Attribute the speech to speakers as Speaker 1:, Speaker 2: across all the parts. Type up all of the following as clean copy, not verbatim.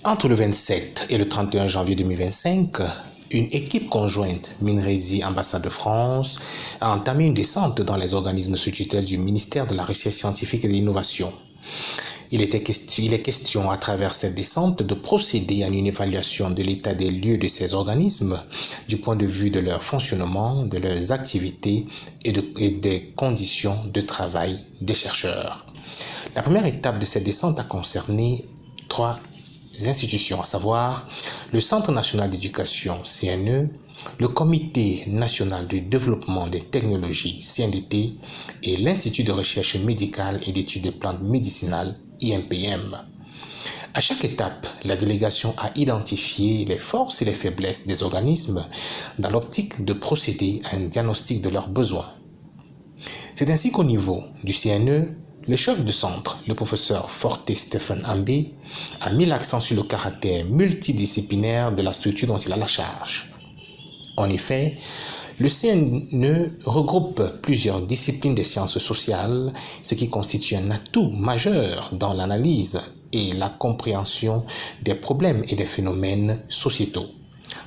Speaker 1: Entre le 27 et le 31 janvier 2025, une équipe conjointe MinResi Ambassade de France a entamé une descente dans les organismes sous tutelle du ministère de la Recherche scientifique et de l'Innovation. Il est question à travers cette descente de procéder à une évaluation de l'état des lieux de ces organismes du point de vue de leur fonctionnement, de leurs activités et des conditions de travail des chercheurs. La première étape de cette descente a concerné 3 institutions, à savoir le Centre national d'éducation CNE, le Comité national de développement des technologies CNDT et l'Institut de recherche médicale et d'études des plantes médicinales INPM. À chaque étape, la délégation a identifié les forces et les faiblesses des organismes dans l'optique de procéder à un diagnostic de leurs besoins. C'est ainsi qu'au niveau du CNE, le chef de centre, le professeur Forte Stephen Ambé, a mis l'accent sur le caractère multidisciplinaire de la structure dont il a la charge. En effet, le CNE regroupe plusieurs disciplines des sciences sociales, ce qui constitue un atout majeur dans l'analyse et la compréhension des problèmes et des phénomènes sociétaux.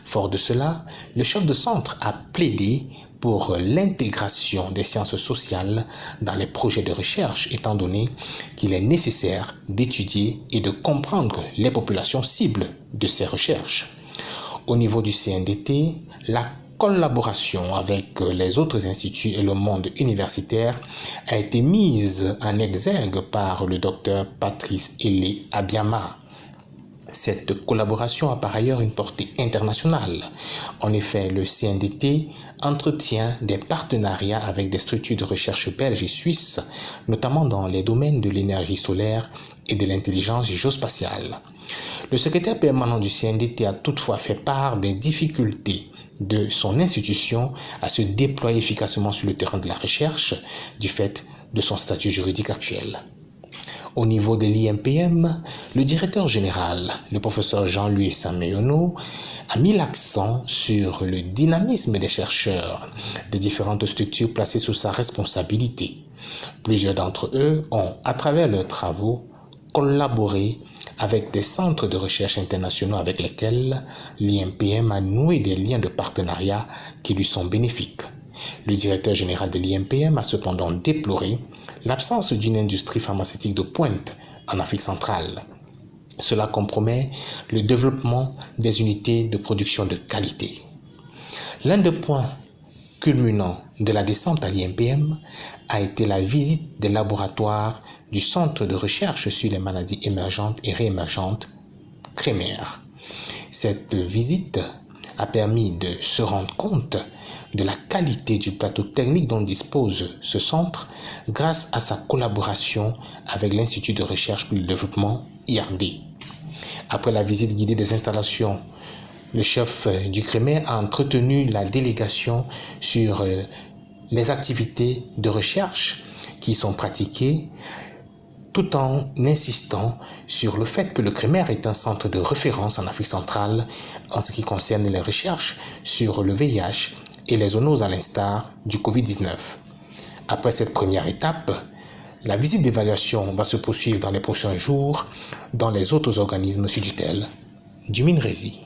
Speaker 1: Fort de cela, le chef de centre a plaidé pour l'intégration des sciences sociales dans les projets de recherche, étant donné qu'il est nécessaire d'étudier et de comprendre les populations cibles de ces recherches. Au niveau du CNDT, la collaboration avec les autres instituts et le monde universitaire a été mise en exergue par le docteur Patrice Ele Abiama. Cette collaboration a par ailleurs une portée internationale. En effet, le CNDT entretient des partenariats avec des structures de recherche belges et suisses, notamment dans les domaines de l'énergie solaire et de l'intelligence géospatiale. Le secrétaire permanent du CNDT a toutefois fait part des difficultés de son institution à se déployer efficacement sur le terrain de la recherche du fait de son statut juridique actuel. Au niveau de l'INPM, le directeur général, le professeur Jean-Louis Sameyono, a mis l'accent sur le dynamisme des chercheurs des différentes structures placées sous sa responsabilité. Plusieurs d'entre eux ont, à travers leurs travaux, collaboré avec des centres de recherche internationaux avec lesquels l'INPM a noué des liens de partenariat qui lui sont bénéfiques. Le directeur général de l'INPM a cependant déploré l'absence d'une industrie pharmaceutique de pointe en Afrique centrale. Cela compromet le développement des unités de production de qualité. L'un des points culminants de la descente à l'INPM a été la visite des laboratoires du Centre de recherche sur les maladies émergentes et réémergentes, CREMER. Cette visite a permis de se rendre compte de la qualité du plateau technique dont dispose ce centre grâce à sa collaboration avec l'Institut de recherche pour le développement IRD. Après la visite guidée des installations, le chef du CREMER a entretenu la délégation sur les activités de recherche qui sont pratiquées, tout en insistant sur le fait que le CREMER est un centre de référence en Afrique centrale en ce qui concerne les recherches sur le VIH et les zoonoses à l'instar du Covid-19. Après cette première étape, la visite d'évaluation va se poursuivre dans les prochains jours dans les autres organismes sous tutelle du MinResi.